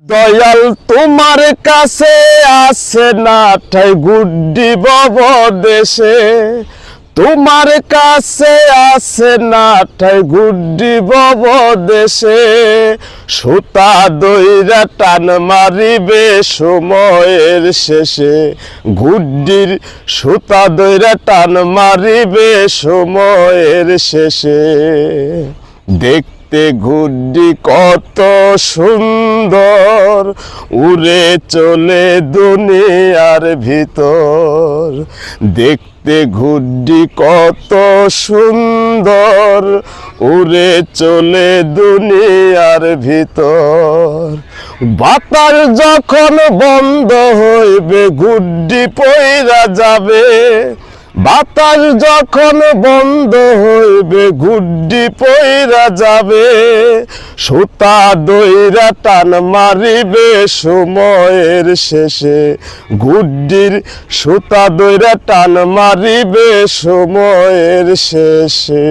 দয়াল তোমার কাছে আছে না ঠাই গুড্ডি বব দেশে, তোমার কাছে আছে না ঠাই গুড্ডি বব দেশে। সুতা দইরা টান মারিবে সময়ের শেষে, গুড্ডির সুতা দইরা টান মারিবে সময়ের শেষে। দেখতে গুড্ডি কত সুন্দর, উড়ে চলে দুনিয়ার ভিতর। দেখতে গুড্ডি কত সুন্দর, উড়ে চলে দুনিয়ার ভিতর। বাতাস যখন বন্ধ হইবে গুড্ডি পইরা যাবে, বাতাস যখন বন্ধ হইবে গুড্ডি পইরা যাবে। সুতা দইরা টান মারিবে সময়ের শেষে, গুড্ডির সুতা দইরা টান মারিবে সময়ের শেষে।